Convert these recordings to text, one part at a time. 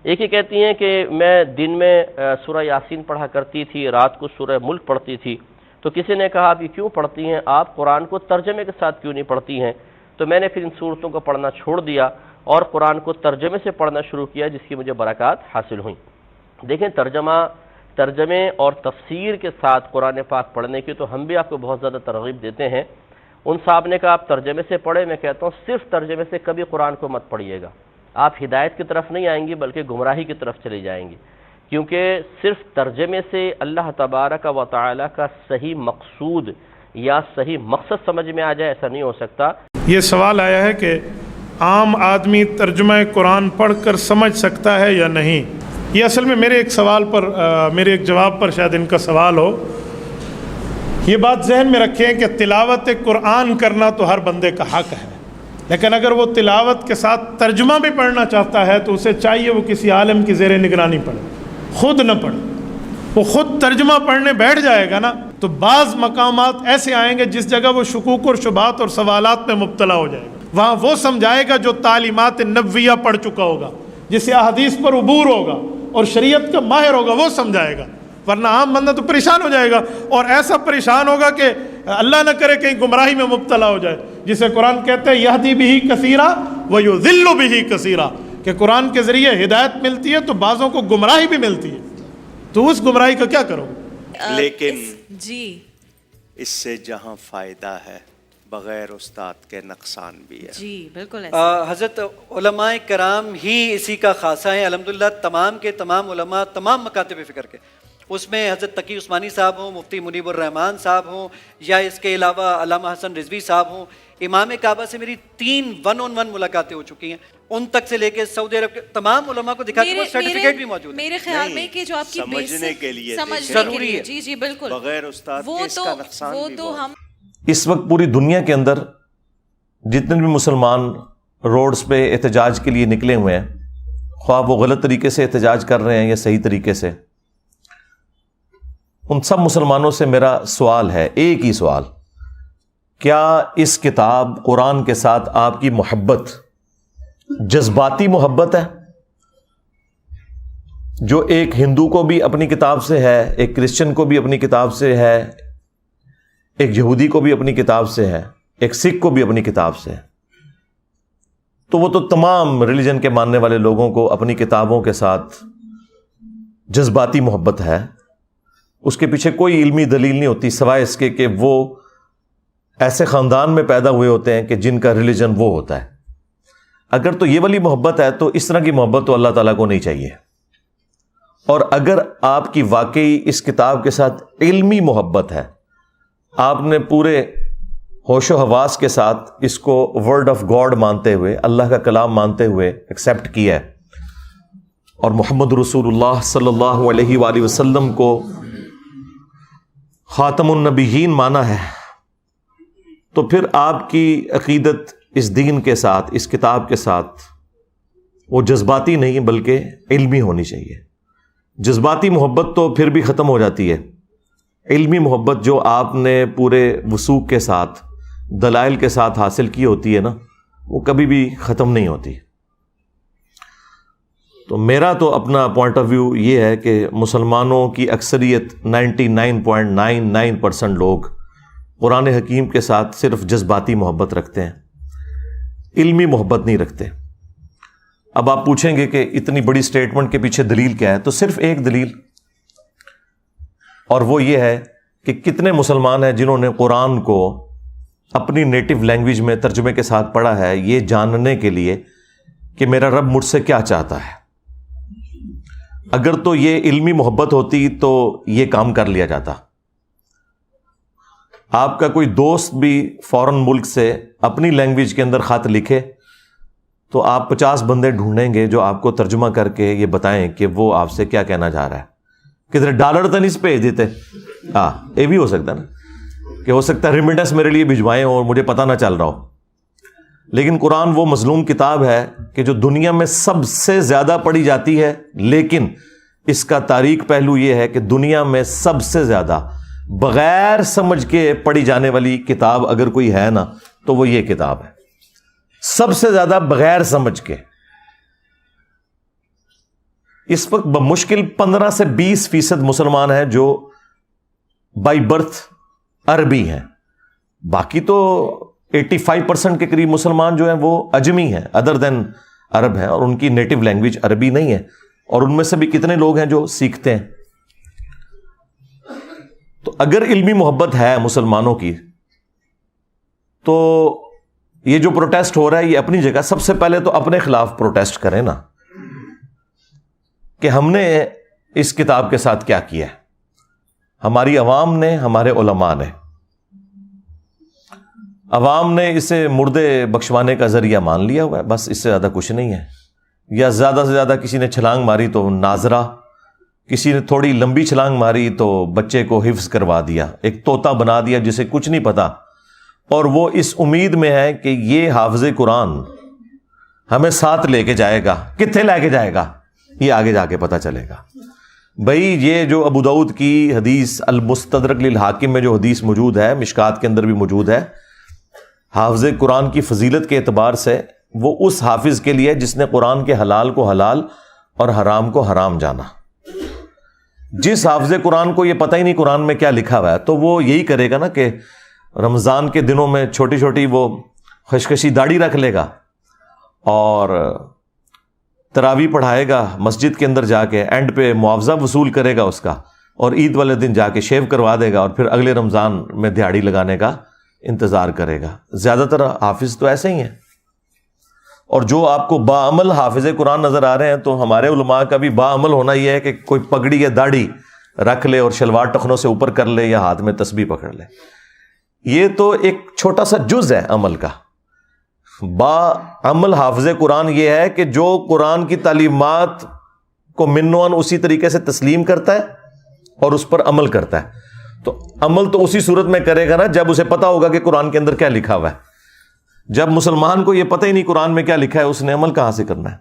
ایک ہی کہتی ہیں کہ میں دن میں سورہ یاسین پڑھا کرتی تھی، رات کو سورہ ملک پڑھتی تھی. تو کسی نے کہا کہ کیوں پڑھتی ہیں آپ، قرآن کو ترجمے کے ساتھ کیوں نہیں پڑھتی ہیں؟ تو میں نے پھر ان صورتوں کو پڑھنا چھوڑ دیا اور قرآن کو ترجمے سے پڑھنا شروع کیا، جس کی مجھے برکات حاصل ہوئیں. دیکھیں ترجمے اور تفسیر کے ساتھ قرآن پاک پڑھنے کی تو ہم بھی آپ کو بہت زیادہ ترغیب دیتے ہیں. ان صاحب نے کہا آپ ترجمے سے پڑھیں، میں کہتا ہوں صرف ترجمے سے کبھی قرآن کو مت پڑھیے گا، آپ ہدایت کی طرف نہیں آئیں گی بلکہ گمراہی کی طرف چلی جائیں گی، کیونکہ صرف ترجمے سے اللہ تبارک و تعالی کا صحیح مقصود یا صحیح مقصد سمجھ میں آ جائے، ایسا نہیں ہو سکتا. یہ سوال آیا ہے کہ عام آدمی ترجمہ قرآن پڑھ کر سمجھ سکتا ہے یا نہیں. یہ اصل میں میرے ایک جواب پر شاید ان کا سوال ہو. یہ بات ذہن میں رکھیں کہ تلاوت قرآن کرنا تو ہر بندے کا حق ہے، لیکن اگر وہ تلاوت کے ساتھ ترجمہ بھی پڑھنا چاہتا ہے تو اسے چاہیے وہ کسی عالم کی زیر نگرانی پڑھے، خود نہ پڑھے. وہ خود ترجمہ پڑھنے بیٹھ جائے گا نا تو بعض مقامات ایسے آئیں گے جس جگہ وہ شکوک اور شبہات اور سوالات میں مبتلا ہو جائے گا. وہاں وہ سمجھائے گا جو تعلیمات نبویہ پڑھ چکا ہوگا، جسے احادیث پر عبور ہوگا اور شریعت کا ماہر ہوگا، وہ سمجھائے گا. ورنہ عام بندہ تو پریشان ہو جائے گا، اور ایسا پریشان ہوگا کہ اللہ نہ کرے کہیں گمراہی میں مبتلا ہو جائے، جسے قرآن کہتے ہیں یہدی بہ کثیرا ویضل بہ کثیرا، کہ قرآن کے ذریعے ہدایت ملتی ہے تو بعضوں کو گمراہی بھی ملتی ہے. تو اس گمراہی کا کیا کرو؟ لیکن جی اس سے جہاں فائدہ ہے بغیر استاد کے نقصان بھی ہے. جی بالکل ایسا. حضرت علماء کرام ہی اسی کا خاصہ ہیں الحمدللہ. تمام کے تمام علماء تمام مکاتب فکر کے، اس میں حضرت تقی عثمانی صاحب ہوں، مفتی منیب الرحمان صاحب ہوں، یا اس کے علاوہ علامہ حسن رضوی صاحب ہوں. امام کعبہ سے میری 3 1-on-1 ملاقاتیں ہو چکی ہیں، ان تک سے لے کے سعودی عرب کے تمام علماء کو دکھا کے وہ سرٹیفکیٹ بھی موجود ہے. میرے خیال میں کہ جو آپ کی سمجھنے کے لیے ضروری ہے. جی جی بالکل، بغیر استاد کے اس کا نقصان بھی تو ہم اس وقت پوری دنیا کے اندر جتنے بھی مسلمان روڈز پہ احتجاج کے لیے نکلے ہوئے ہیں، خواہ وہ غلط طریقے سے احتجاج کر رہے ہیں یا صحیح طریقے سے، ان سب مسلمانوں سے میرا سوال ہے، ایک ہی سوال، کیا اس کتاب قرآن کے ساتھ آپ کی محبت جذباتی محبت ہے، جو ایک ہندو کو بھی اپنی کتاب سے ہے، ایک کرسچن کو بھی اپنی کتاب سے ہے، ایک یہودی کو بھی اپنی کتاب سے ہے، ایک سکھ کو بھی اپنی کتاب سے ہے؟ تو وہ تو تمام ریلیجن کے ماننے والے لوگوں کو اپنی کتابوں کے ساتھ جذباتی محبت ہے. اس کے پیچھے کوئی علمی دلیل نہیں ہوتی سوائے اس کے کہ وہ ایسے خاندان میں پیدا ہوئے ہوتے ہیں کہ جن کا ریلیجن وہ ہوتا ہے. اگر تو یہ والی محبت ہے تو اس طرح کی محبت تو اللہ تعالیٰ کو نہیں چاہیے. اور اگر آپ کی واقعی اس کتاب کے ساتھ علمی محبت ہے، آپ نے پورے ہوش و حواس کے ساتھ اس کو ورڈ آف گاڈ مانتے ہوئے، اللہ کا کلام مانتے ہوئے ایکسیپٹ کیا ہے، اور محمد رسول اللہ صلی اللہ علیہ وآلہ وسلم کو خاتم النبیین مانا ہے، تو پھر آپ کی عقیدت اس دین کے ساتھ، اس کتاب کے ساتھ، وہ جذباتی نہیں بلکہ علمی ہونی چاہیے. جذباتی محبت تو پھر بھی ختم ہو جاتی ہے، علمی محبت جو آپ نے پورے وثوق کے ساتھ، دلائل کے ساتھ حاصل کی ہوتی ہے نا، وہ کبھی بھی ختم نہیں ہوتی. تو میرا تو اپنا پوائنٹ آف ویو یہ ہے کہ مسلمانوں کی اکثریت 99.99% لوگ قرآن حکیم کے ساتھ صرف جذباتی محبت رکھتے ہیں، علمی محبت نہیں رکھتے. اب آپ پوچھیں گے کہ اتنی بڑی سٹیٹمنٹ کے پیچھے دلیل کیا ہے؟ تو صرف ایک دلیل، اور وہ یہ ہے کہ کتنے مسلمان ہیں جنہوں نے قرآن کو اپنی نیٹو لینگویج میں ترجمے کے ساتھ پڑھا ہے، یہ جاننے کے لیے کہ میرا رب مجھ سے کیا چاہتا ہے. اگر تو یہ علمی محبت ہوتی تو یہ کام کر لیا جاتا. آپ کا کوئی دوست بھی فورن ملک سے اپنی لینگویج کے اندر خط لکھے تو آپ 50 بندے ڈھونڈیں گے جو آپ کو ترجمہ کر کے یہ بتائیں کہ وہ آپ سے کیا کہنا چاہ رہا ہے. کدھر ڈالر تو نہیں بھیج دیتے؟ ہاں، یہ بھی ہو سکتا ہے نا، کہ ہو سکتا ہے ریمیٹنس میرے لیے بھجوائیں اور مجھے پتہ نہ چل رہا ہو. لیکن قرآن وہ مظلوم کتاب ہے کہ جو دنیا میں سب سے زیادہ پڑھی جاتی ہے، لیکن اس کا تاریک پہلو یہ ہے کہ دنیا میں سب سے زیادہ بغیر سمجھ کے پڑھی جانے والی کتاب اگر کوئی ہے نا تو وہ یہ کتاب ہے، سب سے زیادہ بغیر سمجھ کے. اس وقت بمشکل 15 سے 20% مسلمان ہیں جو بائی برتھ عربی ہیں. باقی تو 85% کے قریب مسلمان جو ہیں وہ اجمی ہیں, ادر دین عرب ہیں, اور ان کی نیٹو لینگویج عربی نہیں ہے, اور ان میں سے بھی کتنے لوگ ہیں جو سیکھتے ہیں. تو اگر علمی محبت ہے مسلمانوں کی تو یہ جو پروٹیسٹ ہو رہا ہے یہ اپنی جگہ, سب سے پہلے تو اپنے خلاف پروٹیسٹ کریں نا, کہ ہم نے اس کتاب کے ساتھ کیا کیا ہے. ہماری عوام نے, ہمارے علماء نے, عوام نے اسے مردے بخشوانے کا ذریعہ مان لیا ہوا ہے, بس اس سے زیادہ کچھ نہیں ہے. یا زیادہ سے زیادہ کسی نے چھلانگ ماری تو ناظرہ, کسی نے تھوڑی لمبی چھلانگ ماری تو بچے کو حفظ کروا دیا, ایک طوطا بنا دیا جسے کچھ نہیں پتا, اور وہ اس امید میں ہے کہ یہ حافظ قرآن ہمیں ساتھ لے کے جائے گا. کتنے لے کے جائے گا یہ آگے جا کے پتا چلے گا. بھائی یہ جو ابو داؤد کی حدیث المستدرک للحاکم میں جو حدیث موجود ہے, مشکات کے اندر بھی موجود ہے, حافظ قرآن کی فضیلت کے اعتبار سے وہ اس حافظ کے لیے جس نے قرآن کے حلال کو حلال اور حرام کو حرام جانا. جس حافظ قرآن کو یہ پتہ ہی نہیں قرآن میں کیا لکھا ہوا ہے, تو وہ یہی کرے گا نا کہ رمضان کے دنوں میں چھوٹی چھوٹی وہ خشخشی داڑھی رکھ لے گا اور تراویح پڑھائے گا مسجد کے اندر جا کے, اینڈ پہ معاوضہ وصول کرے گا اس کا, اور عید والے دن جا کے شیو کروا دے گا, اور پھر اگلے رمضان میں دیہاڑی لگانے کا انتظار کرے گا. زیادہ تر حافظ تو ایسے ہی ہیں. اور جو آپ کو باعمل حافظ قرآن نظر آ رہے ہیں, تو ہمارے علماء کا بھی باعمل ہونا یہ ہے کہ کوئی پگڑی یا داڑھی رکھ لے اور شلوار ٹخنوں سے اوپر کر لے یا ہاتھ میں تسبیح پکڑ لے. یہ تو ایک چھوٹا سا جز ہے عمل کا. باعمل حافظ قرآن یہ ہے کہ جو قرآن کی تعلیمات کو منوان اسی طریقے سے تسلیم کرتا ہے اور اس پر عمل کرتا ہے. تو عمل تو اسی صورت میں کرے گا نا جب اسے پتا ہوگا کہ قرآن کے اندر کیا لکھا ہوا ہے. جب مسلمان کو یہ پتہ ہی نہیں قرآن میں کیا لکھا ہے, اس نے عمل کہاں سے کرنا ہے.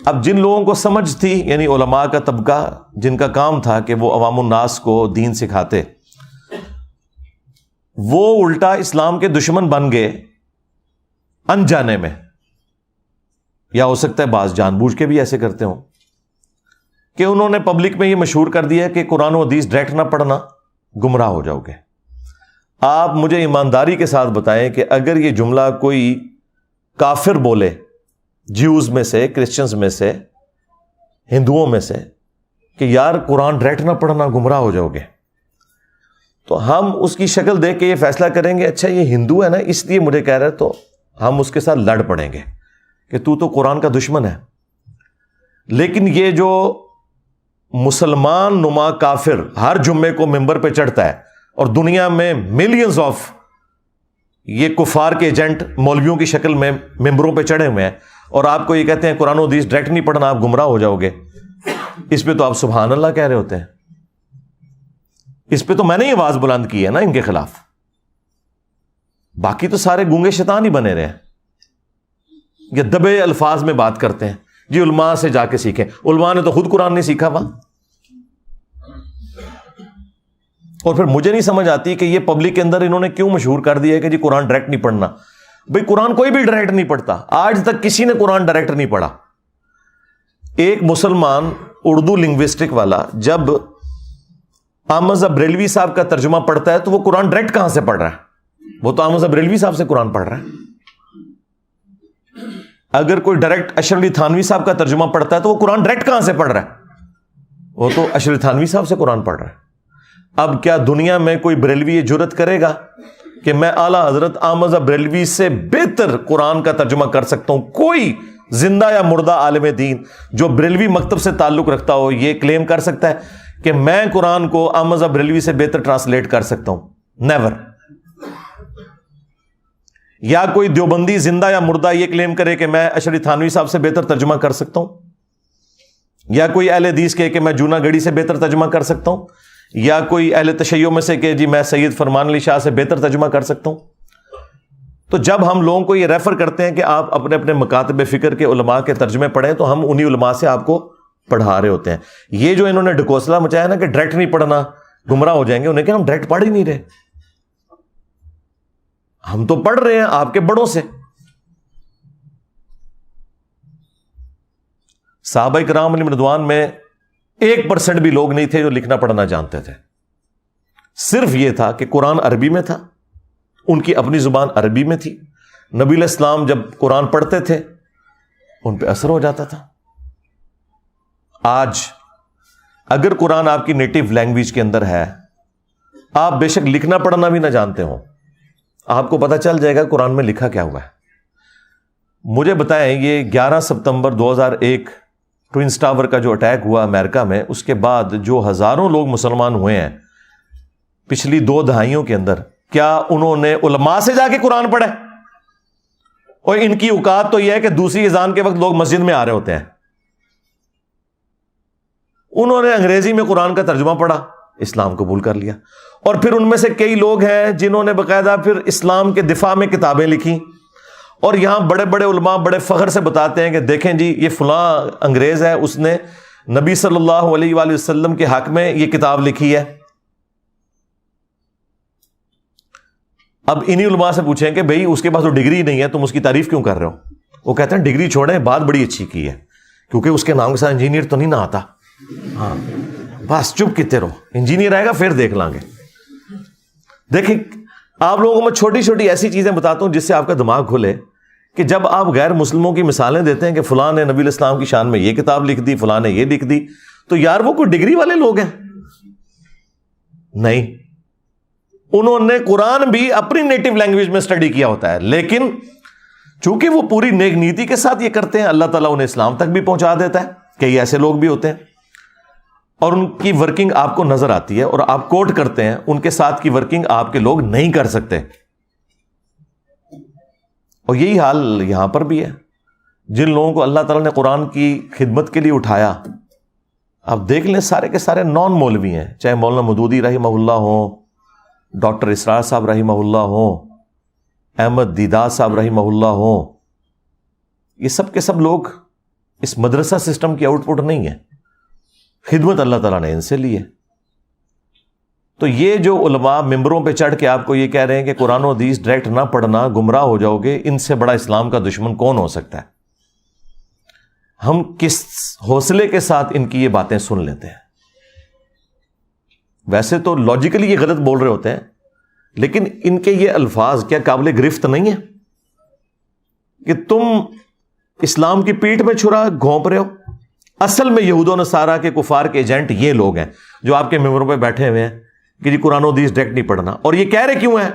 اب جن لوگوں کو سمجھ تھی, یعنی علماء کا طبقہ جن کا کام تھا کہ وہ عوام الناس کو دین سکھاتے, وہ الٹا اسلام کے دشمن بن گئے انجانے میں, یا ہو سکتا ہے بعض جان بوجھ کے بھی ایسے کرتے ہوں, کہ انہوں نے پبلک میں یہ مشہور کر دیا کہ قرآن و حدیث ڈائریکٹ نہ پڑھنا, گمراہ ہو جاؤ گے. آپ مجھے ایمانداری کے ساتھ بتائیں کہ اگر یہ جملہ کوئی کافر بولے, جیوز میں سے, کرسچنز میں سے, ہندوؤں میں سے, کہ یار قرآن ڈائریکٹ نہ پڑھنا گمراہ ہو جاؤ گے, تو ہم اس کی شکل دیکھ کے یہ فیصلہ کریں گے اچھا یہ ہندو ہے نا اس لیے مجھے کہہ رہا ہے, تو ہم اس کے ساتھ لڑ پڑیں گے کہ تو قرآن کا دشمن ہے. لیکن یہ جو مسلمان نما کافر ہر جمعے کو ممبر پہ چڑھتا ہے, اور دنیا میں ملینز آف یہ کفار کے ایجنٹ مولویوں کی شکل میں ممبروں پہ چڑھے ہوئے ہیں, اور آپ کو یہ کہتے ہیں قرآن و حدیث ڈائریکٹ نہیں پڑھنا آپ گمراہ ہو جاؤ گے, اس پہ تو آپ سبحان اللہ کہہ رہے ہوتے ہیں. اس پہ تو میں نے یہ آواز بلند کی ہے نا ان کے خلاف. باقی تو سارے گونگے شیطان ہی بنے رہے ہیں, یہ دبے الفاظ میں بات کرتے ہیں. جی علماء سے جا کے سیکھیں, علماء نے تو خود قرآن نہیں سیکھا وہاں. اور پھر مجھے نہیں سمجھ آتی کہ یہ پبلک کے اندر انہوں نے کیوں مشہور کر دیا ہے کہ جی قرآن ڈائریکٹ نہیں پڑھنا. بھئی قرآن کوئی بھی ڈائریکٹ نہیں پڑھتا, آج تک کسی نے قرآن ڈائریکٹ نہیں پڑھا. ایک مسلمان اردو لنگوسٹک والا جب احمد بریلوی صاحب کا ترجمہ پڑھتا ہے تو وہ قرآن ڈائریکٹ کہاں سے پڑھ رہا ہے, وہ تو احمد بریلوی صاحب سے قرآن پڑھ رہا ہے. اگر کوئی ڈائریکٹ اشرف علی تھانوی صاحب کا ترجمہ پڑھتا ہے تو وہ قرآن ڈائریکٹ کہاں سے پڑھ رہا ہے, وہ تو اشرف علی تھانوی صاحب سے قرآن پڑھ رہا ہے. اب کیا دنیا میں کوئی بریلوی یہ جرت کرے گا کہ میں اعلیٰ حضرت احمد بریلوی سے بہتر قرآن کا ترجمہ کر سکتا ہوں؟ کوئی زندہ یا مردہ عالم دین جو بریلوی مکتب سے تعلق رکھتا ہو یہ کلیم کر سکتا ہے کہ میں قرآن کو احمد بریلوی سے بہتر ٹرانسلیٹ کر سکتا ہوں؟ نیور. یا کوئی دیوبندی زندہ یا مردہ یہ کلیم کرے کہ میں اشرف علی تھانوی صاحب سے بہتر ترجمہ کر سکتا ہوں؟ یا کوئی اہل حدیث کہے کہ میں جونا گڑھی سے بہتر ترجمہ کر سکتا ہوں؟ یا کوئی اہل تشیع میں سے کہ جی میں سید فرمان علی شاہ سے بہتر ترجمہ کر سکتا ہوں؟ تو جب ہم لوگوں کو یہ ریفر کرتے ہیں کہ آپ اپنے اپنے مکاتب فکر کے علماء کے ترجمے پڑھیں تو ہم انہی علماء سے آپ کو پڑھا رہے ہوتے ہیں. یہ جو انہوں نے ڈھکوسلا مچایا نا کہ ڈائریکٹ نہیں پڑھنا گمراہ ہو جائیں گے, انہیں کہ ہم ڈائریکٹ پڑھ ہی نہیں رہے, ہم تو پڑھ رہے ہیں آپ کے بڑوں سے. صحابہ کرام علیہم رضوان میں 1% بھی لوگ نہیں تھے جو لکھنا پڑھنا جانتے تھے. صرف یہ تھا کہ قرآن عربی میں تھا، ان کی اپنی زبان عربی میں تھی. نبی علیہ السلام جب قرآن پڑھتے تھے ان پہ اثر ہو جاتا تھا. آج اگر قرآن آپ کی نیٹو لینگویج کے اندر ہے، آپ بے شک لکھنا پڑھنا بھی نہ جانتے ہوں، آپ کو پتہ چل جائے گا قرآن میں لکھا کیا ہوا ہے. مجھے بتائیں، یہ 11 ستمبر 2001 ٹوئنس ٹاور کا جو اٹیک ہوا امریکہ میں، اس کے بعد جو ہزاروں لوگ مسلمان ہوئے ہیں پچھلی 2 دہائیوں کے اندر، کیا انہوں نے علماء سے جا کے قرآن پڑھے؟ اور ان کی اوقات تو یہ ہے کہ دوسری اذان کے وقت لوگ مسجد میں آ رہے ہوتے ہیں. انہوں نے انگریزی میں قرآن کا ترجمہ پڑھا، اسلام قبول کر لیا. اور پھر ان میں سے کئی لوگ ہیں جنہوں نے باقاعدہ پھر اسلام کے دفاع میں کتابیں لکھی، اور یہاں بڑے بڑے علماء بڑے فخر سے بتاتے ہیں کہ دیکھیں جی یہ فلاں انگریز ہے، اس نے نبی صلی اللہ علیہ وآلہ وسلم کے حق میں یہ کتاب لکھی ہے. اب انہی علماء سے پوچھیں کہ بھئی اس کے پاس تو ڈگری نہیں ہے، تم اس کی تعریف کیوں کر رہے ہو؟ وہ کہتے ہیں ڈگری چھوڑیں، بات بڑی اچھی کی ہے، کیونکہ اس کے نام کے ساتھ انجینئر تو نہیں نہ آتا. ہاں بس چپ کیتے رہو، انجینئر آئے گا پھر دیکھ لیں گے. دیکھیں آپ لوگوں کو میں چھوٹی چھوٹی ایسی چیزیں بتاتا ہوں جس سے آپ کا دماغ کھلے، کہ جب آپ غیر مسلموں کی مثالیں دیتے ہیں کہ فلاں نے نبی علیہ السلام کی شان میں یہ کتاب لکھ دی، فلاں نے یہ لکھ دی، تو یار وہ کوئی ڈگری والے لوگ ہیں؟ نہیں، انہوں نے قرآن بھی اپنی نیٹو لینگویج میں اسٹڈی کیا ہوتا ہے، لیکن چونکہ وہ پوری نیک نیتی کے ساتھ یہ کرتے ہیں، اللہ تعالیٰ انہیں اسلام تک بھی پہنچا دیتا ہے. کئی ایسے لوگ بھی ہوتے ہیں اور ان کی ورکنگ آپ کو نظر آتی ہے اور آپ کوٹ کرتے ہیں، ان کے ساتھ کی ورکنگ آپ کے لوگ نہیں کر سکتے. اور یہی حال یہاں پر بھی ہے. جن لوگوں کو اللہ تعالیٰ نے قرآن کی خدمت کے لیے اٹھایا، آپ دیکھ لیں سارے کے سارے نان مولوی ہیں، چاہے مولانا مودودی رحمہ اللہ ہوں، ڈاکٹر اسرار صاحب رحمہ اللہ ہوں، احمد دیدار صاحب رحمہ اللہ ہوں. یہ سب کے سب لوگ اس مدرسہ سسٹم کی آؤٹ پٹ نہیں ہے، خدمت اللہ تعالیٰ نے ان سے لی ہے. تو یہ جو علماء ممبروں پہ چڑھ کے آپ کو یہ کہہ رہے ہیں کہ قرآن و حدیث ڈائریکٹ نہ پڑھنا گمراہ ہو جاؤ گے، ان سے بڑا اسلام کا دشمن کون ہو سکتا ہے؟ ہم کس حوصلے کے ساتھ ان کی یہ باتیں سن لیتے ہیں. ویسے تو لاجیکلی یہ غلط بول رہے ہوتے ہیں، لیکن ان کے یہ الفاظ کیا قابل گرفت نہیں ہے کہ تم اسلام کی پیٹھ میں چھرا گھونپ رہے ہو؟ اصل میں یہود و نصارہ کے کفار کے ایجنٹ یہ لوگ ہیں جو آپ کے ممبروں پہ بیٹھے ہوئے ہیں کہ جی قرآن و حدیث ڈائریکٹ نہیں پڑھنا. اور یہ کہہ رہے کیوں ہیں؟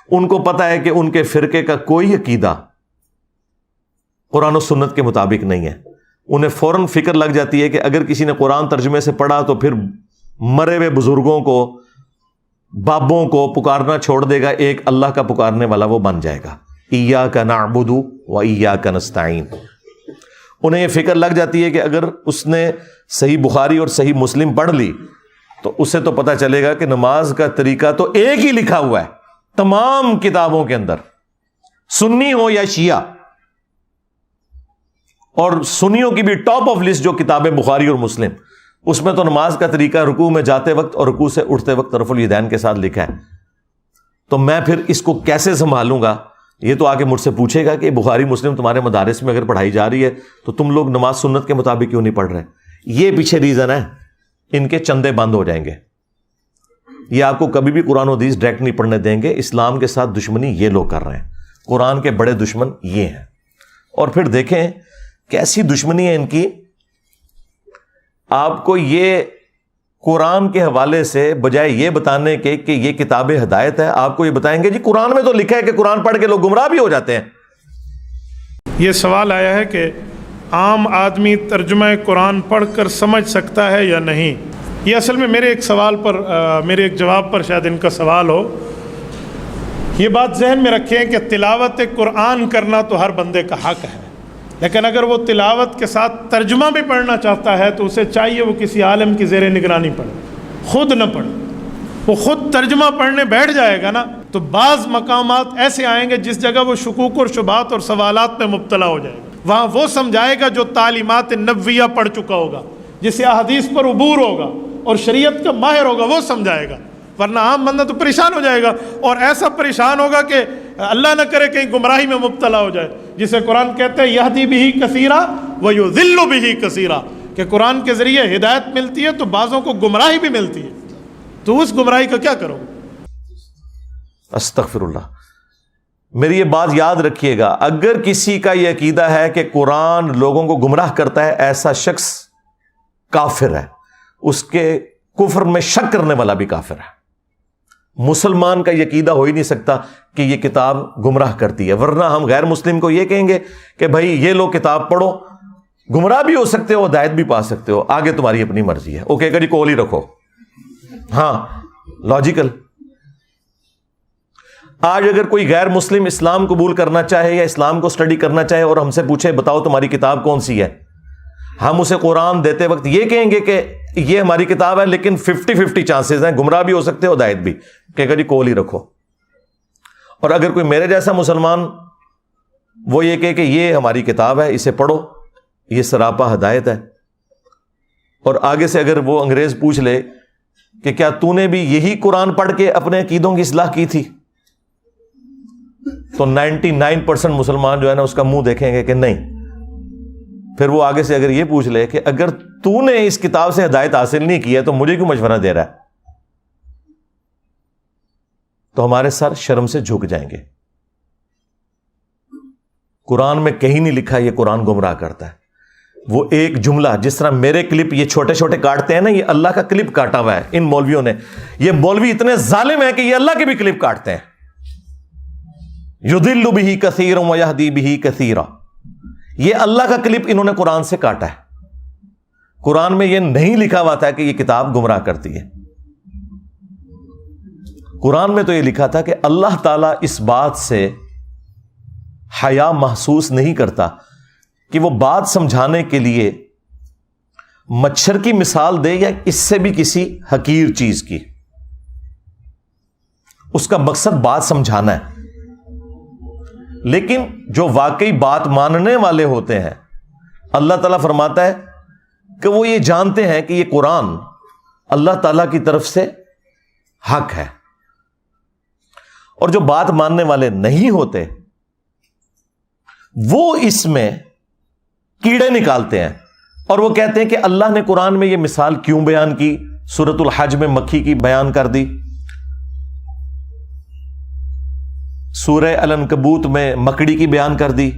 ان کو پتا ہے کہ ان کے فرقے کا کوئی عقیدہ قرآن و سنت کے مطابق نہیں ہے. انہیں فوراً فکر لگ جاتی ہے کہ اگر کسی نے قرآن ترجمے سے پڑھا تو پھر مرے ہوئے بزرگوں کو، بابوں کو پکارنا چھوڑ دے گا، ایک اللہ کا پکارنے والا وہ بن جائے گا. ایاک نعبد و ایاک نستعین. انہیں یہ فکر لگ جاتی ہے کہ اگر اس نے صحیح بخاری اور صحیح مسلم پڑھ لی تو اسے تو پتہ چلے گا کہ نماز کا طریقہ تو ایک ہی لکھا ہوا ہے تمام کتابوں کے اندر، سنی ہو یا شیعہ. اور سنیوں کی بھی ٹاپ آف لسٹ جو کتابیں بخاری اور مسلم، اس میں تو نماز کا طریقہ رکوع میں جاتے وقت اور رکوع سے اٹھتے وقت رفع الیدین کے ساتھ لکھا ہے. تو میں پھر اس کو کیسے سنبھالوں گا؟ یہ تو آگے مجھ سے پوچھے گا کہ بخاری مسلم تمہارے مدارس میں اگر پڑھائی جا رہی ہے تو تم لوگ نماز سنت کے مطابق کیوں نہیں پڑھ رہے؟ یہ پیچھے ریزن ہے، ان کے چندے بند ہو جائیں گے. یہ آپ کو کبھی بھی قرآن و حدیث ڈائریکٹ نہیں پڑھنے دیں گے. اسلام کے ساتھ دشمنی یہ لوگ کر رہے ہیں، قرآن کے بڑے دشمن یہ ہیں. اور پھر دیکھیں کیسی دشمنی ہے ان کی. آپ کو یہ قرآن کے حوالے سے بجائے یہ بتانے کے کہ یہ کتاب ہدایت ہے، آپ کو یہ بتائیں گے جی قرآن میں تو لکھا ہے کہ قرآن پڑھ کے لوگ گمراہ بھی ہو جاتے ہیں. یہ سوال آیا ہے کہ عام آدمی ترجمہ قرآن پڑھ کر سمجھ سکتا ہے یا نہیں. یہ اصل میں میرے ایک سوال پر میرے ایک جواب پر شاید ان کا سوال ہو. یہ بات ذہن میں رکھیں کہ تلاوت قرآن کرنا تو ہر بندے کا حق ہے، لیکن اگر وہ تلاوت کے ساتھ ترجمہ بھی پڑھنا چاہتا ہے تو اسے چاہیے وہ کسی عالم کی زیر نگرانی پڑھے، خود نہ پڑھے. وہ خود ترجمہ پڑھنے بیٹھ جائے گا نا تو بعض مقامات ایسے آئیں گے جس جگہ وہ شکوک اور شبہات اور سوالات میں مبتلا ہو جائے گا. وہاں وہ سمجھائے گا جو تعلیمات نبویہ پڑھ چکا ہوگا، جسے احادیث پر عبور ہوگا اور شریعت کا ماہر ہوگا، وہ سمجھائے گا. ورنہ عام بندہ تو پریشان ہو جائے گا، اور ایسا پریشان ہوگا کہ اللہ نہ کرے کہیں گمراہی میں مبتلا ہو جائے، جسے قرآن کہتے ہیں یہدی بہ کثیرا ویضل بہ کثیرا، کہ قرآن کے ذریعے ہدایت ملتی ہے تو بعضوں کو گمراہی بھی ملتی ہے، تو اس گمراہی کا کیا کرو؟ استغفر اللہ۔ میری یہ بات یاد رکھیے گا، اگر کسی کا یہ عقیدہ ہے کہ قرآن لوگوں کو گمراہ کرتا ہے، ایسا شخص کافر ہے، اس کے کفر میں شک کرنے والا بھی کافر ہے۔ مسلمان کا یہ عقیدہ ہو ہی نہیں سکتا کہ یہ کتاب گمراہ کرتی ہے، ورنہ ہم غیر مسلم کو یہ کہیں گے کہ بھائی یہ لو کتاب پڑھو، گمراہ بھی ہو سکتے ہو، ہدایت بھی پا سکتے ہو، آگے تمہاری اپنی مرضی ہے۔ اوکے جی کول ہی رکھو، ہاں لاجیکل۔ آج اگر کوئی غیر مسلم اسلام قبول کرنا چاہے یا اسلام کو سٹڈی کرنا چاہے اور ہم سے پوچھے بتاؤ تمہاری کتاب کون سی ہے، ہم اسے قرآن دیتے وقت یہ کہیں گے کہ یہ ہماری کتاب ہے، لیکن 50-50 چانسز ہیں، گمراہ بھی ہو سکتے ہو، ہدایت بھی، کہ جی کول ہی رکھو۔ اور اگر کوئی میرے جیسا مسلمان وہ یہ کہے کہ یہ ہماری کتاب ہے، اسے پڑھو، یہ سراپا ہدایت ہے، اور آگے سے اگر وہ انگریز پوچھ لے کہ کیا تو نے بھی یہی قرآن پڑھ کے اپنے عقیدوں کی اصلاح کی تھی، تو 99% مسلمان جو ہے نا اس کا منہ دیکھیں گے کہ نہیں۔ پھر وہ آگے سے اگر یہ پوچھ لے کہ اگر تو نے اس کتاب سے ہدایت حاصل نہیں کی ہے تو مجھے کیوں مشورہ دے رہا ہے، تو ہمارے سر شرم سے جھک جائیں گے۔ قرآن میں کہیں نہیں لکھا یہ قرآن گمراہ کرتا ہے۔ وہ ایک جملہ، جس طرح میرے کلپ یہ چھوٹے چھوٹے کاٹتے ہیں نا، یہ اللہ کا کلپ کاٹا ہوا ہے ان مولویوں نے۔ یہ مولوی اتنے ظالم ہیں کہ یہ اللہ کے بھی کلپ کاٹتے ہیں۔ یضل بہ کثیرا ویہدی بہ کثیرا، یہ اللہ کا کلپ انہوں نے قرآن سے کاٹا ہے۔ قرآن میں یہ نہیں لکھا ہوا تھا کہ یہ کتاب گمراہ کرتی ہے۔ قرآن میں تو یہ لکھا تھا کہ اللہ تعالیٰ اس بات سے حیا محسوس نہیں کرتا کہ وہ بات سمجھانے کے لیے مچھر کی مثال دے یا اس سے بھی کسی حقیر چیز کی، اس کا مقصد بات سمجھانا ہے۔ لیکن جو واقعی بات ماننے والے ہوتے ہیں، اللہ تعالیٰ فرماتا ہے کہ وہ یہ جانتے ہیں کہ یہ قرآن اللہ تعالیٰ کی طرف سے حق ہے، اور جو بات ماننے والے نہیں ہوتے وہ اس میں کیڑے نکالتے ہیں، اور وہ کہتے ہیں کہ اللہ نے قرآن میں یہ مثال کیوں بیان کی، سورۃ الحج میں مکھی کی بیان کر دی، سورہ العنکبوت میں مکڑی کی بیان کر دی،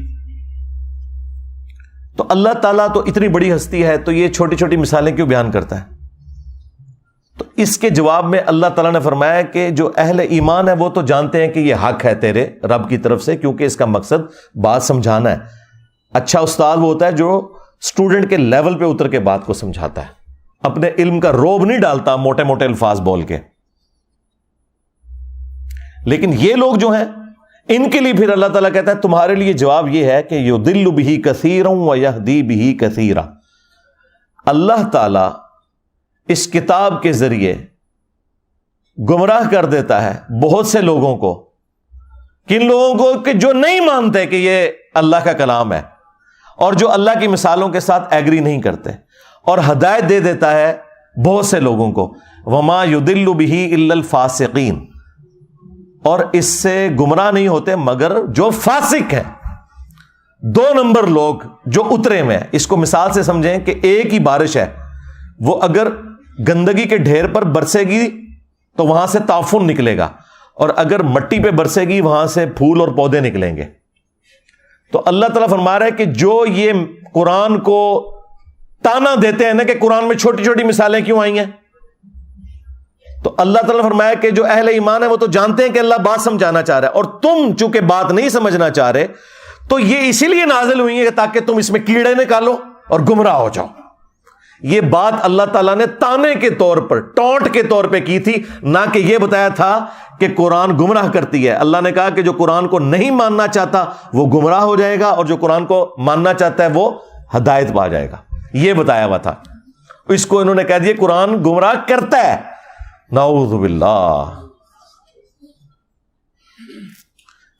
تو اللہ تعالیٰ تو اتنی بڑی ہستی ہے تو یہ چھوٹی چھوٹی مثالیں کیوں بیان کرتا ہے؟ تو اس کے جواب میں اللہ تعالیٰ نے فرمایا کہ جو اہل ایمان ہے وہ تو جانتے ہیں کہ یہ حق ہے تیرے رب کی طرف سے، کیونکہ اس کا مقصد بات سمجھانا ہے۔ اچھا استاد وہ ہوتا ہے جو اسٹوڈنٹ کے لیول پہ اتر کے بات کو سمجھاتا ہے، اپنے علم کا روب نہیں ڈالتا موٹے موٹے الفاظ بول کے۔ لیکن یہ لوگ جو ہیں ان کے لیے پھر اللہ تعالیٰ کہتا ہے تمہارے لیے جواب یہ ہے کہ یضل بہ کثیرا ویہدی بہ کثیرا، اللہ تعالیٰ اس کتاب کے ذریعے گمراہ کر دیتا ہے بہت سے لوگوں کو، کن لوگوں کو کہ جو نہیں مانتے کہ یہ اللہ کا کلام ہے اور جو اللہ کی مثالوں کے ساتھ ایگری نہیں کرتے، اور ہدایت دے دیتا ہے بہت سے لوگوں کو۔ وما یضل بہ الا الفاسقین، اور اس سے گمراہ نہیں ہوتے مگر جو فاسق ہیں، 2 نمبر لوگ جو اترے میں ہیں۔ اس کو مثال سے سمجھیں کہ ایک ہی بارش ہے، وہ اگر گندگی کے ڈھیر پر برسے گی تو وہاں سے تعفن نکلے گا، اور اگر مٹی پہ برسے گی وہاں سے پھول اور پودے نکلیں گے۔ تو اللہ تعالیٰ فرما رہا ہے کہ جو یہ قرآن کو تانا دیتے ہیں نا کہ قرآن میں چھوٹی چھوٹی مثالیں کیوں آئی ہیں، تو اللہ تعالیٰ نے فرمایا کہ جو اہل ایمان ہے وہ تو جانتے ہیں کہ اللہ بات سمجھانا چاہ رہا ہے، اور تم چونکہ بات نہیں سمجھنا چاہ رہے تو یہ اسی لیے نازل ہوئی ہے تاکہ تم اس میں کیڑے نکالو اور گمراہ ہو جاؤ۔ یہ بات اللہ تعالیٰ نے تانے کے طور پر، ٹونٹ کے طور پہ کی تھی، نہ کہ یہ بتایا تھا کہ قرآن گمراہ کرتی ہے۔ اللہ نے کہا کہ جو قرآن کو نہیں ماننا چاہتا وہ گمراہ ہو جائے گا، اور جو قرآن کو ماننا چاہتا ہے وہ ہدایت پا جائے گا، یہ بتایا ہوا تھا۔ اس کو انہوں نے کہہ دیا قرآن گمراہ کرتا ہے، نعوذ باللہ۔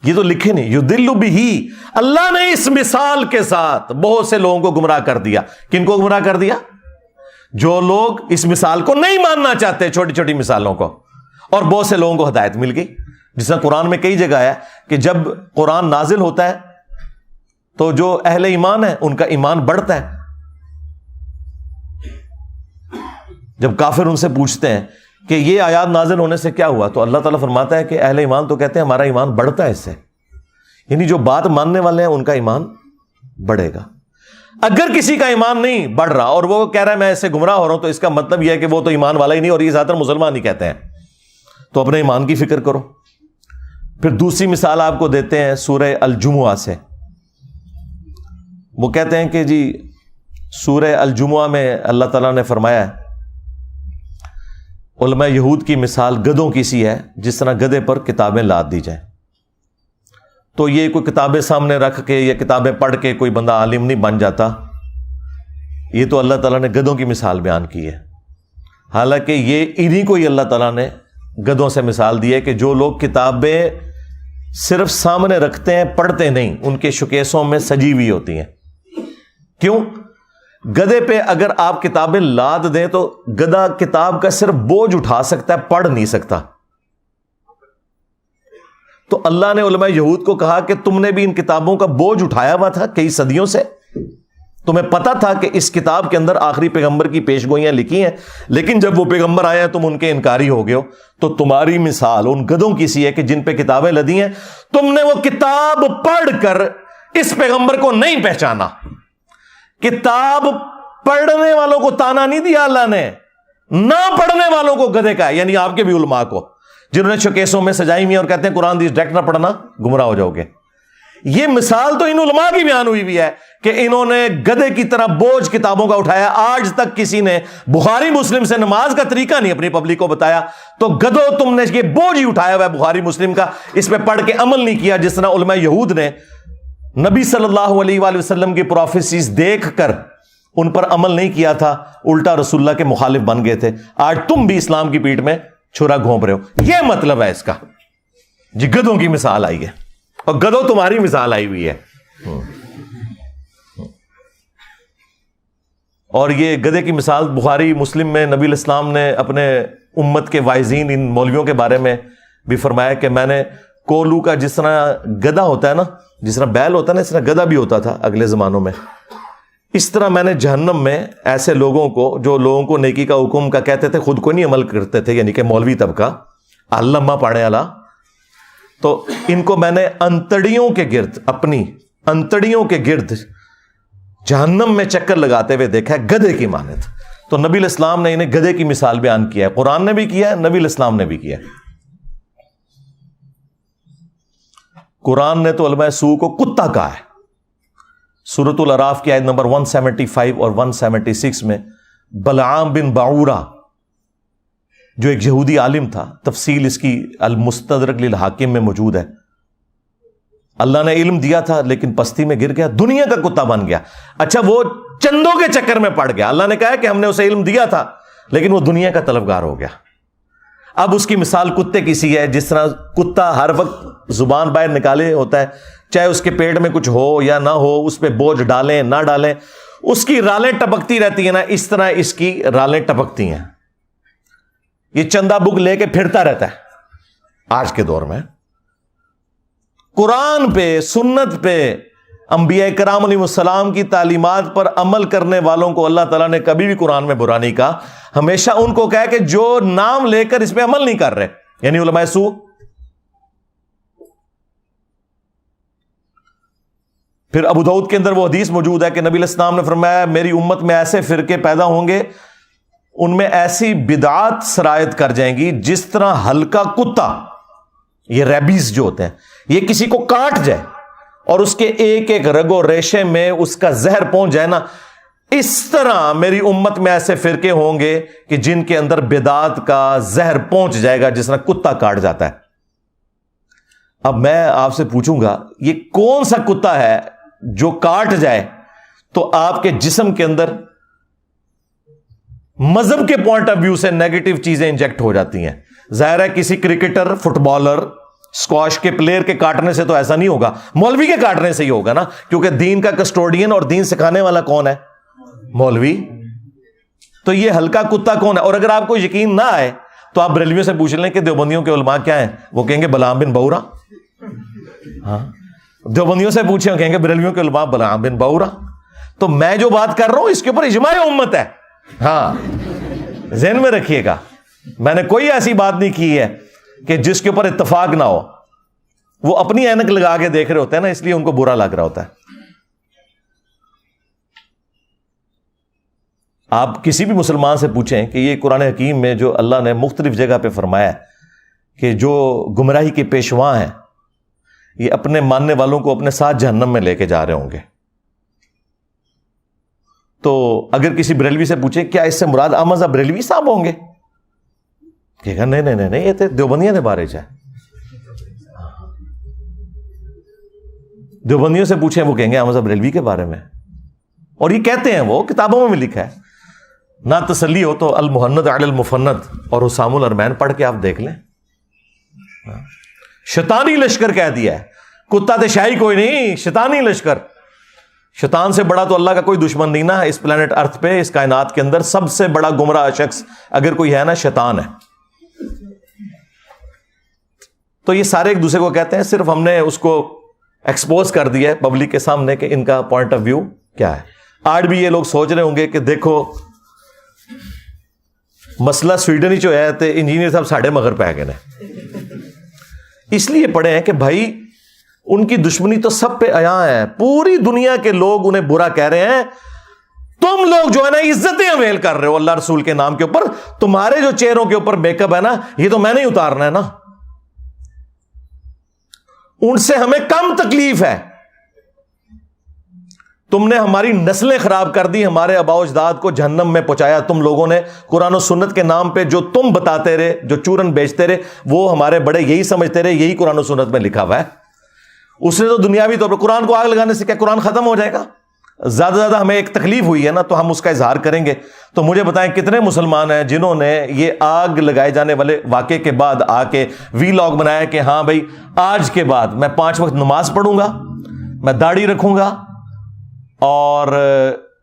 یہ تو لکھے نہیں، یضل بہ، اللہ نے اس مثال کے ساتھ بہت سے لوگوں کو گمراہ کر دیا۔ کن کو گمراہ کر دیا؟ جو لوگ اس مثال کو نہیں ماننا چاہتے، چھوٹی چھوٹی مثالوں کو، اور بہت سے لوگوں کو ہدایت مل گئی. جس طرح قرآن میں کئی جگہ ہے کہ جب قرآن نازل ہوتا ہے تو جو اہل ایمان ہے ان کا ایمان بڑھتا ہے. جب کافر ان سے پوچھتے ہیں کہ یہ آیات نازل ہونے سے کیا ہوا, تو اللہ تعالیٰ فرماتا ہے کہ اہل ایمان تو کہتے ہیں ہمارا ایمان بڑھتا ہے اس سے. یعنی جو بات ماننے والے ہیں ان کا ایمان بڑھے گا. اگر کسی کا ایمان نہیں بڑھ رہا اور وہ کہہ رہا ہے میں اس سے گمراہ ہو رہا ہوں, تو اس کا مطلب یہ ہے کہ وہ تو ایمان والا ہی نہیں, اور یہ زیادہ تر مسلمان ہی کہتے ہیں. تو اپنے ایمان کی فکر کرو. پھر دوسری مثال آپ کو دیتے ہیں سورہ الجمعہ سے. وہ کہتے ہیں کہ جی سورہ الجمعہ میں اللہ تعالیٰ نے فرمایا ہے علماء یہود کی مثال گدھوں کی سی ہے جس طرح گدھے پر کتابیں لاد دی جائیں. تو یہ کوئی کتابیں سامنے رکھ کے یا کتابیں پڑھ کے کوئی بندہ عالم نہیں بن جاتا. یہ تو اللہ تعالیٰ نے گدھوں کی مثال بیان کی ہے. حالانکہ یہ انہی کو ہی اللہ تعالیٰ نے گدھوں سے مثال دی ہے کہ جو لوگ کتابیں صرف سامنے رکھتے ہیں پڑھتے نہیں, ان کے شوکیسوں میں سجی ہوئی ہوتی ہیں. کیوں؟ گدھے پہ اگر آپ کتابیں لاد دیں تو گدھا کتاب کا صرف بوجھ اٹھا سکتا ہے, پڑھ نہیں سکتا. تو اللہ نے علماء یہود کو کہا کہ تم نے بھی ان کتابوں کا بوجھ اٹھایا ہوا تھا کئی صدیوں سے, تمہیں پتا تھا کہ اس کتاب کے اندر آخری پیغمبر کی پیشگوئیاں لکھی ہیں, لیکن جب وہ پیغمبر آئے ہیں تم ان کے انکاری ہو گئے ہو. تو تمہاری مثال ان گدھوں کی سی ہے کہ جن پہ کتابیں لدی ہیں, تم نے وہ کتاب پڑھ کر اس پیغمبر کو نہیں پہچانا. کتاب پڑھنے والوں کو تانا نہیں دیا اللہ نے, نہ پڑھنے والوں کو گدھے کا ہے. یعنی آپ کے بھی علماء کو جنہوں نے شوکیسوں میں سجائی ہوئی اور کہتے ہیں قرآن حدیث ڈائریکٹ نہ پڑھنا گمراہ ہو جاؤ گے. یہ مثال تو ان علماء کی بیان ہوئی بھی ہے کہ انہوں نے گدھے کی طرح بوجھ کتابوں کا اٹھایا. آج تک کسی نے بخاری مسلم سے نماز کا طریقہ نہیں اپنی پبلک کو بتایا, تو گدھو تم نے یہ بوجھ ہی اٹھایا ہوا ہے بخاری مسلم کا, اس پہ پڑھ کے عمل نہیں کیا. جس طرح علماء یہود نے نبی صلی اللہ علیہ وآلہ وسلم کی پروفیسیز دیکھ کر ان پر عمل نہیں کیا تھا, الٹا رسول اللہ کے مخالف بن گئے تھے. آج تم بھی اسلام کی پیٹھ میں چھرا گھونپ رہے ہو. یہ مطلب ہے اس کا. جی گدھوں کی مثال آئی ہے اور گدھو تمہاری مثال آئی ہوئی ہے. اور یہ گدھے کی مثال بخاری مسلم میں نبی الاسلام نے اپنے امت کے واعظین ان مولویوں کے بارے میں بھی فرمایا کہ میں نے کولو کا, جس طرح گدھا ہوتا ہے نا, جس طرح بیل ہوتا ہے نا, اس طرح گدھا بھی ہوتا تھا اگلے زمانوں میں. اس طرح میں نے جہنم میں ایسے لوگوں کو جو لوگوں کو نیکی کا حکم کا کہتے تھے خود کو نہیں عمل کرتے تھے, یعنی کہ مولوی طبقہ علامہ پڑھنے والا, تو ان کو میں نے انتڑیوں کے گرد, اپنی انتڑیوں کے گرد جہنم میں چکر لگاتے ہوئے دیکھا ہے گدھے کی مانند. تو نبی الاسلام نے انہیں گدھے کی مثال بیان کیا ہے. قرآن نے بھی کیا ہے, نبی الاسلام نے بھی کیا ہے. قرآن نے تو علماء سو کو کتا کہا ہے. سورۃ الاعراف کی آیت نمبر 175 اور 176 میں بلعام بن باعورہ جو ایک یہودی عالم تھا, تفصیل اس کی المستدرک للحاکم میں موجود ہے. اللہ نے علم دیا تھا لیکن پستی میں گر گیا, دنیا کا کتا بن گیا. اچھا وہ چندوں کے چکر میں پڑ گیا. اللہ نے کہا کہ ہم نے اسے علم دیا تھا لیکن وہ دنیا کا طلبگار ہو گیا. اب اس کی مثال کتے کی سی ہے. جس طرح کتا ہر وقت زبان باہر نکالے ہوتا ہے, چاہے اس کے پیٹ میں کچھ ہو یا نہ ہو, اس پہ بوجھ ڈالیں نہ ڈالیں, اس کی رالیں ٹپکتی رہتی ہیں نا, اس طرح اس کی رالیں ٹپکتی ہیں. یہ چندہ بک لے کے پھرتا رہتا ہے. آج کے دور میں قرآن پہ, سنت پہ, انبیاء کرام علیہ السلام کی تعلیمات پر عمل کرنے والوں کو اللہ تعالیٰ نے کبھی بھی قرآن میں برا نہیں کہا. ہمیشہ ان کو کہا کہ جو نام لے کر اس پہ عمل نہیں کر رہے, یعنی علماء سو. پھر ابو داؤد کے اندر وہ حدیث موجود ہے کہ نبی علیہ السلام نے فرمایا میری امت میں ایسے فرقے پیدا ہوں گے, ان میں ایسی بدعات سرایت کر جائیں گی جس طرح ہلکا کتا, یہ ریبیز جو ہوتے ہیں, یہ کسی کو کاٹ جائے اور اس کے ایک ایک رگ و ریشے میں اس کا زہر پہنچ جائے نا, اس طرح میری امت میں ایسے فرقے ہوں گے کہ جن کے اندر بدعات کا زہر پہنچ جائے گا جس طرح کتا کاٹ جاتا ہے. اب میں آپ سے پوچھوں گا یہ کون سا کتا ہے جو کاٹ جائے تو آپ کے جسم کے اندر مذہب کے پوائنٹ آف ویو سے نیگیٹو چیزیں انجیکٹ ہو جاتی ہیں. ظاہر ہے کسی کرکٹر, فٹ بالر, اسکواش کے پلیئر کے کاٹنے سے تو ایسا نہیں ہوگا, مولوی کے کاٹنے سے ہی ہوگا نا, کیونکہ دین کا کسٹوڈین اور دین سکھانے والا کون ہے؟ مولوی. تو یہ ہلکا کتا کون ہے؟ اور اگر آپ کو یقین نہ آئے تو آپ بریلویوں سے پوچھ لیں کہ دیوبندیوں کے علماء کیا ہیں، وہ کہیں گے بلعام بن بورا. ہاں دیوبندیوں سے پوچھیں کہیں گے بریلویوں کے علماء بلعام بن بورا. تو میں جو بات کر رہا ہوں اس کے اوپر اجماع امت ہے. ہاں ذہن میں رکھیے گا، میں نے کوئی ایسی بات نہیں کی ہے کہ جس کے اوپر اتفاق نہ ہو. وہ اپنی اینک لگا کے دیکھ رہے ہوتے ہیں نا، اس لیے ان کو برا لگ رہا ہوتا ہے. آپ کسی بھی مسلمان سے پوچھیں کہ یہ قرآن حکیم میں جو اللہ نے مختلف جگہ پہ فرمایا ہے کہ جو گمراہی کے پیشواں ہیں یہ اپنے ماننے والوں کو اپنے ساتھ جہنم میں لے کے جا رہے ہوں گے، تو اگر کسی بریلوی سے پوچھیں کیا اس سے مراد احمد بریلوی صاحب ہوں گے، کہے گا نہیں یہ تو دیوبندیاں دے بارے چ ہے. دیوبندیوں سے پوچھیں وہ کہیں گے احمد بریلوی کے بارے میں، اور یہ کہتے ہیں، وہ کتابوں میں بھی لکھا ہے. نہ تسلی ہو تو المحند علی المفند اور حسام الارمین پڑھ کے آپ دیکھ لیں. شیطانی لشکر کہہ دیا ہے، کتا تے شاہی کوئی نہیں، شیطانی لشکر. شیطان سے بڑا تو اللہ کا کوئی دشمن نہیں نا اس پلانٹ ارتھ پہ، اس کائنات کے اندر سب سے بڑا گمراہ شخص اگر کوئی ہے نا شیطان ہے. تو یہ سارے ایک دوسرے کو کہتے ہیں، صرف ہم نے اس کو ایکسپوز کر دیا ہے پبلک کے سامنے کہ ان کا پوائنٹ آف ویو کیا ہے. آج بھی یہ لوگ سوچ رہے ہوں گے کہ دیکھو مسئلہ سویڈن ہی جو ہے تو انجینئر صاحب ساڑھے مگر پہ گئے ہیں. اس لیے پڑھے ہیں کہ بھائی ان کی دشمنی تو سب پہ عیاں ہے، پوری دنیا کے لوگ انہیں برا کہہ رہے ہیں. تم لوگ جو ہے نا عزتیں اویل کر رہے ہو اللہ رسول کے نام کے اوپر، تمہارے جو چہروں کے اوپر میک اپ ہے نا یہ تو میں نہیں اتارنا ہے نا. ان سے ہمیں کم تکلیف ہے. تم نے ہماری نسلیں خراب کر دی، ہمارے آباء و اجداد کو جہنم میں پہنچایا. تم لوگوں نے قرآن و سنت کے نام پہ جو تم بتاتے رہے، جو چورن بیچتے رہے، وہ ہمارے بڑے یہی سمجھتے رہے یہی قرآن و سنت میں لکھا ہوا ہے. اس نے تو دنیاوی طور پر قرآن کو آگ لگانے سے کیا قرآن ختم ہو جائے گا؟ زیادہ زیادہ ہمیں ایک تکلیف ہوئی ہے نا تو ہم اس کا اظہار کریں گے. تو مجھے بتائیں کتنے مسلمان ہیں جنہوں نے یہ آگ لگائے جانے والے واقعے کے بعد آ کے وی لاگ بنایا کہ ہاں بھائی آج کے بعد میں 5 وقت نماز پڑھوں گا، میں داڑھی رکھوں گا، اور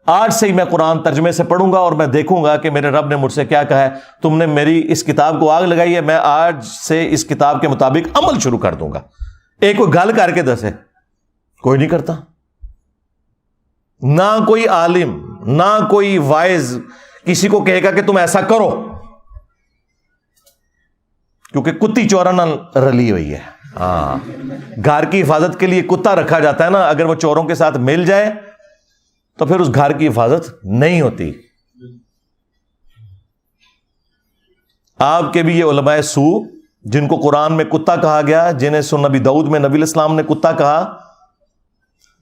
آج سے ہی میں قرآن ترجمے سے پڑھوں گا اور میں دیکھوں گا کہ میرے رب نے مجھ سے کیا کہا ہے. تم نے میری اس کتاب کو آگ لگائی ہے، میں آج سے اس کتاب کے مطابق عمل شروع کر دوں گا. ایک کوئی گل کر کے دسے، کوئی نہیں کرتا. نہ کوئی عالم نہ کوئی وائز کسی کو کہے گا کہ تم ایسا کرو، کیونکہ کتی چورا نہ رلی ہوئی ہے. ہاں گھر کی حفاظت کے لیے کتا رکھا جاتا ہے نا، اگر وہ چوروں کے ساتھ مل جائے تو پھر اس گھر کی حفاظت نہیں ہوتی. آپ کے بھی یہ علماء سو جن کو قرآن میں کتا کہا گیا، جنہیں سنن نبی داؤد میں نبی الاسلام نے کتا کہا،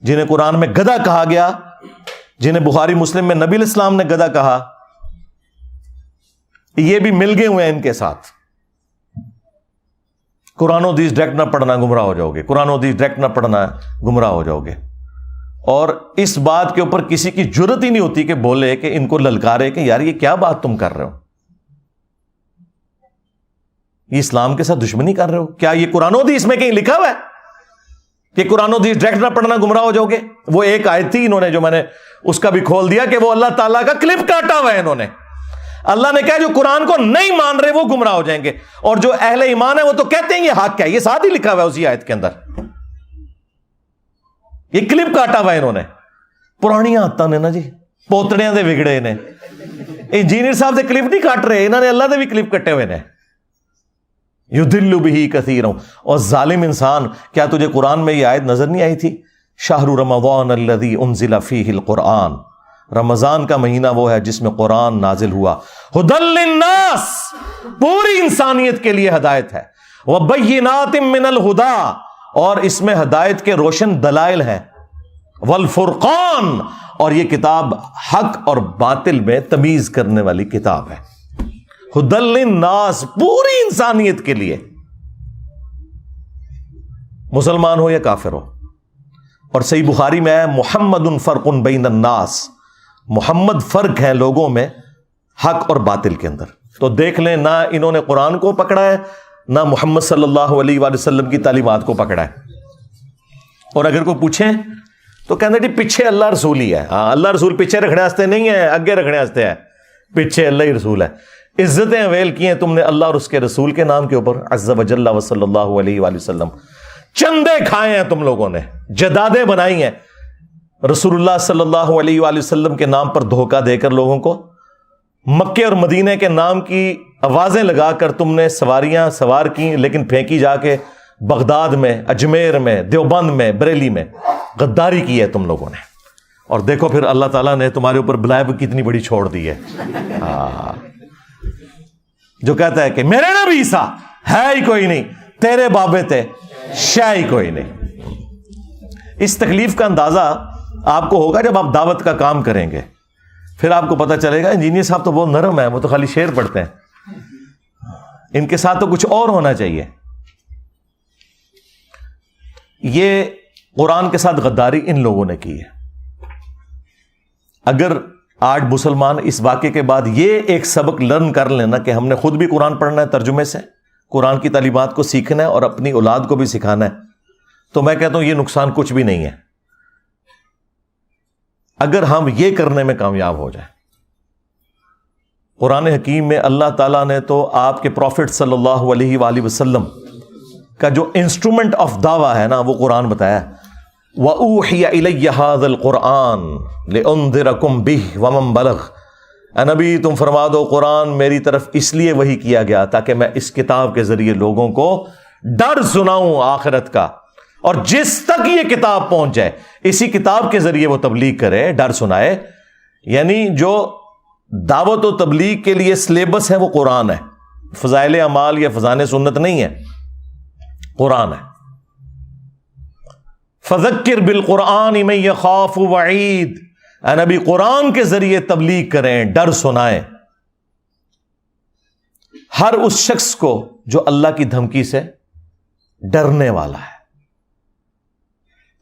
جنہیں قرآن میں گدھا کہا گیا، جنہیں بخاری مسلم میں نبی الاسلام نے گدھا کہا، یہ بھی مل گئے ہوئے ہیں ان کے ساتھ. قرآن و حدیث ڈائریکٹ نہ پڑھنا گمراہ ہو جاؤ گے، قرآن و حدیث ڈائریکٹ نہ پڑھنا گمراہ ہو جاؤ گے. اور اس بات کے اوپر کسی کی جرت ہی نہیں ہوتی کہ بولے کہ ان کو للکارے کہ یار یہ کیا بات تم کر رہے ہو، یہ اسلام کے ساتھ دشمنی کر رہے ہو. کیا یہ قرآن و حدیث میں کہیں لکھا ہوا ہے کہ قرآن و حدیث ڈائریکٹ نہ پڑھنا گمراہ ہو جاؤ گے؟ وہ ایک آیت تھی انہوں نے جو میں نے اس کا بھی کھول دیا کہ وہ اللہ تعالیٰ کا کلپ کاٹا ہوا ہے انہوں نے. اللہ نے کہا جو قرآن کو نہیں مان رہے وہ گمراہ ہو جائیں گے، اور جو اہل ایمان ہے وہ تو کہتے ہیں یہ حق ہے. یہ ساتھ ہی لکھا ہوا ہے اسی آیت کے اندر، یہ کلپ کاٹا ہوا ہے انہوں نے. پرانی عادتاں نے نا جی، پوتڑیاں دے وگڑے نے. انجینئر صاحب دے کلپ نہیں کاٹ رہے، انہوں نے اللہ دے بھی کلپ کٹے ہوئے نے. یضل بہ کثیرا. اور ظالم انسان، کیا تجھے قرآن میں یہ آیت نظر نہیں آئی تھی؟ شہر رمضان الذی انزل فیہ القرآن، رمضان کا مہینہ وہ ہے جس میں قرآن نازل ہوا. ھدی للناس، پوری انسانیت کے لیے ہدایت ہے. وبینات من الہدی، اور اس میں ہدایت کے روشن دلائل ہیں. والفرقان، اور یہ کتاب حق اور باطل میں تمیز کرنے والی کتاب ہے. ھدی للناس، پوری انسانیت کے لیے، مسلمان ہو یا کافر ہو. اور صحیح بخاری میں ہے محمد فرق بین الناس، محمد فرق ہے لوگوں میں حق اور باطل کے اندر. تو دیکھ لیں نہ انہوں نے قرآن کو پکڑا ہے نہ محمد صلی اللہ علیہ وآلہ وسلم کی تعلیمات کو پکڑا ہے. اور اگر کوئی پوچھیں تو کہتے جی پیچھے اللہ رسول ہی ہے. ہاں اللہ رسول پیچھے رکھنے واسطے نہیں ہے، اگے رکھنے واسطے ہے. پیچھے اللہ ہی رسول ہے. عزتیں اویل کی ہیں تم نے اللہ اور اس کے رسول کے نام کے اوپر عز وجل و صلی اللہ علیہ وآلہ وسلم. چندے کھائے ہیں تم لوگوں نے, جدادیں بنائی ہیں رسول اللہ صلی اللہ علیہ وآلہ وسلم کے نام پر دھوکہ دے کر لوگوں کو. مکے اور مدینے کے نام کی آوازیں لگا کر تم نے سواریاں سوار کی, لیکن پھینکی جا کے بغداد میں, اجمیر میں, دیوبند میں, بریلی میں. غداری کی ہے تم لوگوں نے, اور دیکھو پھر اللہ تعالیٰ نے تمہارے اوپر بلائے کتنی بڑی چھوڑ دی ہے. جو کہتا ہے کہ میرے نبی عیسیٰ ہے ہی کوئی نہیں, تیرے بابے تھے شے ہی کوئی نہیں. اس تکلیف کا اندازہ آپ کو ہوگا جب آپ دعوت کا کام کریں گے. پھر آپ کو پتہ چلے گا انجینئر صاحب تو بہت نرم ہے, وہ تو خالی شعر پڑھتے ہیں, ان کے ساتھ تو کچھ اور ہونا چاہیے. یہ قرآن کے ساتھ غداری ان لوگوں نے کی ہے. اگر آج مسلمان اس واقعے کے بعد یہ ایک سبق لرن کر لینا کہ ہم نے خود بھی قرآن پڑھنا ہے ترجمے سے, قرآن کی تعلیمات کو سیکھنا ہے اور اپنی اولاد کو بھی سکھانا ہے, تو میں کہتا ہوں یہ نقصان کچھ بھی نہیں ہے اگر ہم یہ کرنے میں کامیاب ہو جائیں. قرآن حکیم میں اللہ تعالیٰ نے تو آپ کے پروفٹ صلی اللہ علیہ وآلہ وسلم کا جو انسٹرومنٹ آف دعویٰ ہے نا وہ قرآن بتایا. وَأُوحِيَ إِلَيَّ هَذَا الْقُرْآنُ لِأُنذِرَكُمْ بِهِ وَمَنْ بَلَغَ. اے نبی تم فرما دو قرآن میری طرف اس لیے وحی کیا گیا تاکہ میں اس کتاب کے ذریعے لوگوں کو ڈر سناؤں آخرت کا, اور جس تک یہ کتاب پہنچ جائے اسی کتاب کے ذریعے وہ تبلیغ کرے, ڈر سنائے. یعنی جو دعوت و تبلیغ کے لیے سلیبس ہے وہ قرآن ہے, فضائل اعمال یا فضائل سنت نہیں ہے, قرآن ہے. فذکر بالقرآن من یخاف وعید. اے نبی قرآن کے ذریعے تبلیغ کریں, ڈر سنائیں ہر اس شخص کو جو اللہ کی دھمکی سے ڈرنے والا ہے.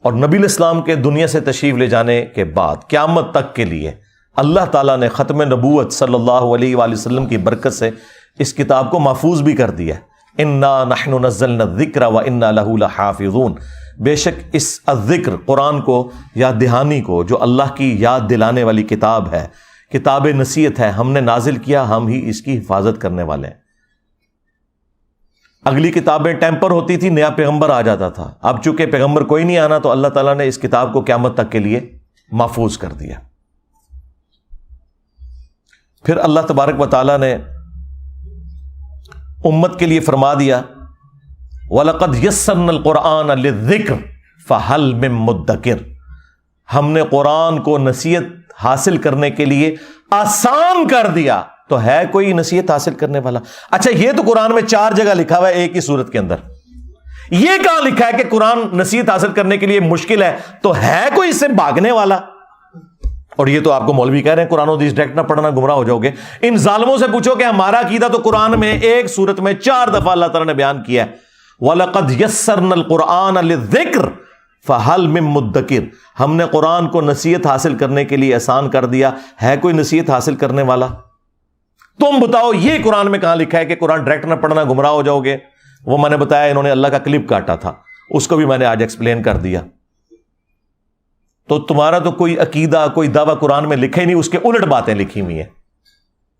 اور نبی الاسلام کے دنیا سے تشریف لے جانے کے بعد قیامت تک کے لیے اللہ تعالیٰ نے ختم نبوت صلی اللہ علیہ وآلہ وسلم کی برکت سے اس کتاب کو محفوظ بھی کر دیا. انا نحن نزلنا الذکر وانا لہ لحافظون. بے شک اس الذکر قرآن کو, یاد دہانی کو, جو اللہ کی یاد دلانے والی کتاب ہے, کتاب نصیحت ہے, ہم نے نازل کیا, ہم ہی اس کی حفاظت کرنے والے ہیں. اگلی کتابیں ٹیمپر ہوتی تھی, نیا پیغمبر آ جاتا تھا. اب چونکہ پیغمبر کوئی نہیں آنا تو اللہ تعالیٰ نے اس کتاب کو قیامت تک کے لیے محفوظ کر دیا. پھر اللہ تبارک و تعالیٰ نے امت کے لیے فرما دیا وَلَقَدْ يَسَّرْنَا الْقُرْآنَ لِلذِّكْرِ فَهَلْ مِن مُدَّكِرٍ. ہم نے قرآن کو نصیحت حاصل کرنے کے لیے آسان کر دیا, تو ہے کوئی نصیحت حاصل کرنے والا؟ اچھا یہ تو قرآن میں 4 جگہ لکھا ہوا ہے ایک ہی سورت کے اندر, یہ کہاں لکھا ہے کہ قرآن نصیحت حاصل کرنے کے لیے مشکل ہے؟ تو ہے کوئی اس سے بھاگنے والا؟ اور یہ تو آپ کو مولوی کہہ رہے ہیں قرآن و حدیث ڈائریکٹ نہ پڑھنا گمراہ ہو جاؤ گے. ان ظالموں سے پوچھو کہ ہمارا عقیدہ تو قرآن میں ایک سورت میں 4 دفعہ اللہ تعالیٰ نے بیان کیا ہے وَلَقَدْ يَسَّرْنَا الْقُرْآنَ لِلذِّكْرِ فَهَلْ مِن مُدَّكِرٍ. ہم نے قرآن کو نصیحت حاصل کرنے کے لیے آسان کر دیا, ہے کوئی نصیحت حاصل کرنے والا؟ تم بتاؤ یہ قرآن میں کہاں لکھا ہے کہ قرآن ڈائریکٹ نہ پڑھنا گمراہ ہو جاؤ گے؟ وہ میں نے بتایا, انہوں نے اللہ کا کلپ کاٹا تھا, اس کو بھی میں نے آج ایکسپلین کر دیا. تو تمہارا تو کوئی عقیدہ کوئی دعویٰ قرآن میں لکھے نہیں, اس کے الٹ باتیں لکھی ہوئی ہیں.